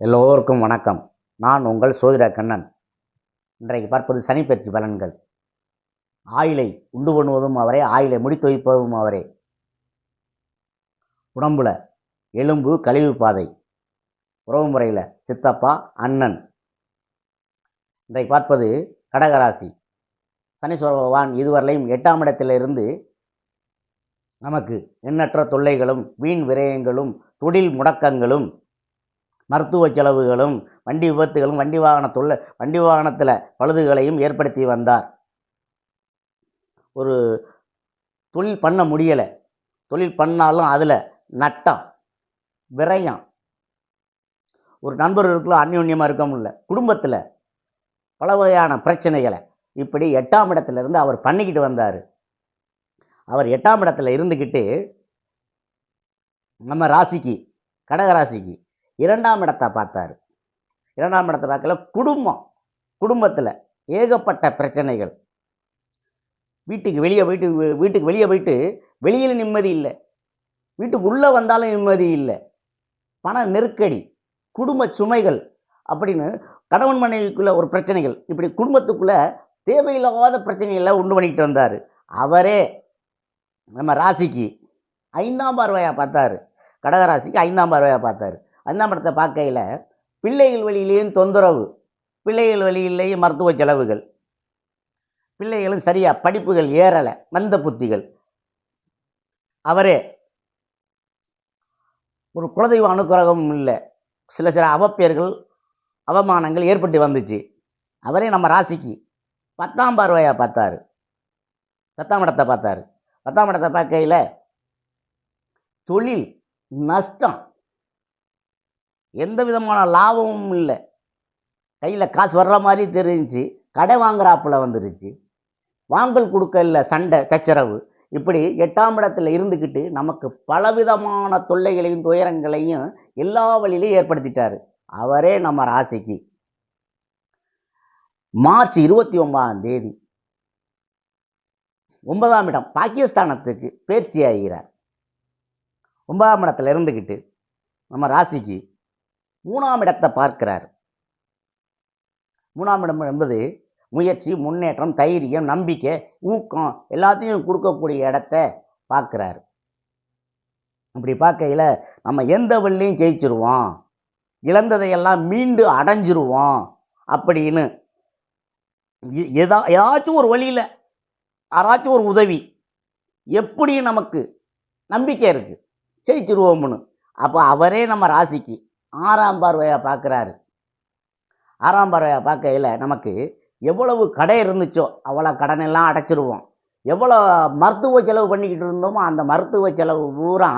எல்லோருக்கும் வணக்கம். நான் உங்கள் சோதிட கண்ணன். இன்றைக்கு பார்ப்பது சனி பெயர்ச்சி பலன்கள். ஆயிலை உண்டு பண்ணுவதும் அவரே, ஆயிலை முடித்து வைப்பதும் அவரே. உடம்புல எலும்பு கழிவு பாதை, உறவு முறையில் சித்தப்பா அண்ணன். இன்றைக்கு பார்ப்பது கடகராசி. சனீஸ்வர பகவான் இதுவரையிலும் 8ஆம் இடத்திலிருந்து நமக்கு எண்ணற்ற தொல்லைகளும் வீண் விரயங்களும் தொழில் முடக்கங்களும் மருத்துவ செலவுகளும் வண்டி விபத்துகளும் வண்டி வாகனத்தில் பழுதுகளையும் ஏற்படுத்தி வந்தார். ஒரு தொழில் பண்ண முடியலை, தொழில் பண்ணாலும் அதில் நட்டம் விரயம், ஒரு நண்பர்களுக்குள்ள அந்யோன்யமாக இருக்க முடியல, குடும்பத்தில் பல வகையான பிரச்சனைகளை இப்படி 8ஆம் இடத்திலிருந்து அவர் பண்ணிக்கிட்டு வந்தார். அவர் 8ஆம் இடத்துல இருந்துக்கிட்டு நம்ம ராசிக்கு, கடகராசிக்கு 2ஆம் இடத்தை பார்த்தார். 2ஆம் இடத்தை பார்க்கல, குடும்பத்தில் ஏகப்பட்ட பிரச்சனைகள். வீட்டுக்கு வெளியே போயிட்டு வெளியில் நிம்மதி இல்லை, வீட்டுக்கு உள்ளே வந்தாலும் நிம்மதி இல்லை, பண நெருக்கடி, குடும்ப சுமைகள் அப்படின்னு கணவன் மனைவிக்குள்ள ஒரு பிரச்சனைகள், இப்படி குடும்பத்துக்குள்ள தேவையில்லாத பிரச்சனைகளை உண்டு பண்ணிக்கிட்டு வந்தார். அவரே நம்ம ராசிக்கு 5ஆம் பார்வையாக பார்த்தார். கடகராசிக்கு 5ஆம் பார்வையாக பார்த்தார். 5ஆம் இடத்தை பார்க்கையில் பிள்ளைகள் வழியிலேயும் தொந்தரவு, பிள்ளைகள் வழியிலேயும் மருத்துவ செலவுகள், பிள்ளைகளும் சரியாக படிப்புகள் ஏறலை, மந்த புத்திகள். அவரே ஒரு குலதெய்வ அனுக்கிரகமும் இல்லை, சில அவப்பெயர்கள் அவமானங்கள் ஏற்பட்டு வந்துச்சு. அவரே நம்ம ராசிக்கு 10ஆம் பார்வையாக பார்த்தார். 10ஆம் இடத்தை பார்த்தார். 10ஆம் இடத்தை பார்க்கையில் தொழில் நஷ்டம், எந்த விதமான லாபமும் இல்லை, கையில் காசு வர்ற மாதிரி தெரிஞ்சு கடை வாங்குறாப்புல வந்துருச்சு, வாங்கல் கொடுக்க இல்லை, சண்டை சச்சரவு. இப்படி 8ஆம் இடத்துல இருந்துக்கிட்டு நமக்கு பலவிதமான தொல்லைகளையும் துயரங்களையும் எல்லா வழியிலையும் ஏற்படுத்திட்டாரு. அவரே நம்ம ராசிக்கு மார்ச் 29ஆம் தேதி 9ஆம் இடம் பாகிஸ்தானத்துக்கு பயிற்சி ஆகிறார். 9ஆம் இடத்துல இருந்துக்கிட்டு நம்ம ராசிக்கு 3ஆம் இடத்தை பார்க்கிறார். 3ஆம் இடம் என்பது முயற்சி, முன்னேற்றம், தைரியம், நம்பிக்கை, ஊக்கம் எல்லாத்தையும் கொடுக்கக்கூடிய இடத்த பார்க்கிறார். அப்படி பார்க்கையில் நம்ம எந்த வழிலையும் ஜெயிச்சிருவோம், இழந்ததையெல்லாம் மீண்டு அடைஞ்சிருவோம் அப்படின்னு ஏதாச்சும் ஒரு வழியில் யாராச்சும் ஒரு உதவி எப்படி நமக்கு நம்பிக்கை இருக்கு, ஜெயிச்சிருவோம்னு. அப்போ அவரே நம்ம ராசிக்கு 6ஆம் பார்வையாக பார்க்குறாரு. 6ஆம் பார்வையாக பார்க்கையில் நமக்கு எவ்வளவு கடை இருந்துச்சோ அவ்வளோ கடனெல்லாம் அடைச்சிருவோம், எவ்வளோ மருத்துவ செலவு பண்ணிக்கிட்டு இருந்தோமோ அந்த மருத்துவ செலவு பூரா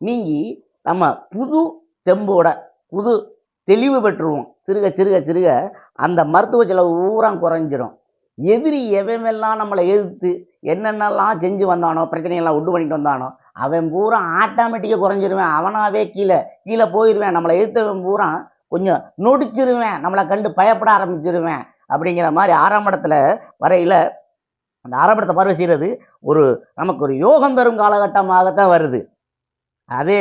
நீங்கி நம்ம புது தெம்போட புது தெளிவு பெற்றுருவோம். சிறுக சிறுக சிறுக அந்த மருத்துவ செலவு பூரா குறைஞ்சிரும். எதிரி எவெல்லாம் நம்மளை எதிர்த்து என்னென்னலாம் செஞ்சு வந்தானோ, பிரச்சனையெல்லாம் உண்டு பண்ணிட்டு வந்தானோ, அவன் பூரா ஆட்டோமேட்டிக்காக குறைஞ்சிருவேன், அவனாவே கீழே போயிடுவேன். நம்மளை எதிர்த்தவன் பூரா கொஞ்சம் நொடிச்சிருவேன், நம்மளை கண்டு பயப்பட ஆரம்பிச்சிருவேன். அப்படிங்கிற மாதிரி 6ஆம் இடத்துல வரையில் அந்த 6ஆம் இடத்தை பார்வை செய்கிறது நமக்கு ஒரு யோகம் தரும் காலகட்டமாகத்தான் வருது. அதே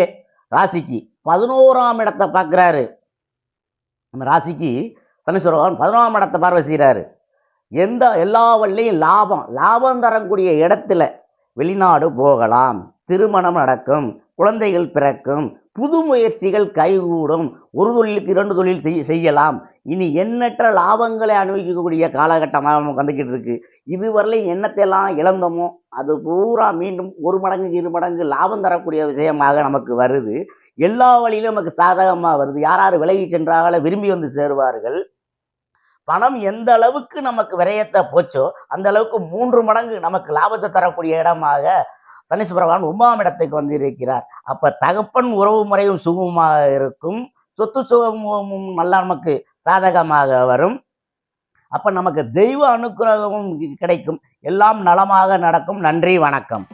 ராசிக்கு 11ஆம் இடத்தை பார்க்குறாரு. நம்ம ராசிக்கு சனீஸ்வர பகவான் 11ஆம் இடத்தை பார்வை செய்கிறாரு. எல்லா வழியிலையும் லாபம் தரக்கூடிய இடத்துல வெளிநாடு போகலாம், திருமணம் நடக்கும், குழந்தைகள் பிறக்கும், புது முயற்சிகள் கைகூடும், ஒரு தொழிலுக்கு 2 தொழில் செய்யலாம். இனி எண்ணற்ற லாபங்களை அனுபவிக்கக்கூடிய காலகட்டமாக நமக்கு வந்துக்கிட்டு இருக்கு. இதுவரையிலும் எண்ணத்தையெல்லாம் இழந்தோமோ அது பூரா மீண்டும் 1 மடங்கு 2 மடங்கு லாபம் தரக்கூடிய விஷயமாக நமக்கு வருது. எல்லா வழியிலும் நமக்கு சாதகமாக வருது. யார் விலகி சென்றாங்களோ விரும்பி வந்து சேருவார்கள். பணம் எந்த அளவுக்கு நமக்கு விரயத்தை போச்சோ அந்த அளவுக்கு 3 மடங்கு நமக்கு லாபத்தை தரக்கூடிய இடமாக சனீஸ்வர பகவான் 9ஆம் இடத்துக்கு வந்திருக்கிறார். அப்ப தகப்பன் உறவு முறையும் சுகமாக இருக்கும், சொத்து சுகமும் நல்லா நமக்கு சாதகமாக வரும். அப்ப நமக்கு தெய்வ அனுக்கிரகமும் கிடைக்கும், எல்லாம் நலமாக நடக்கும். நன்றி, வணக்கம்.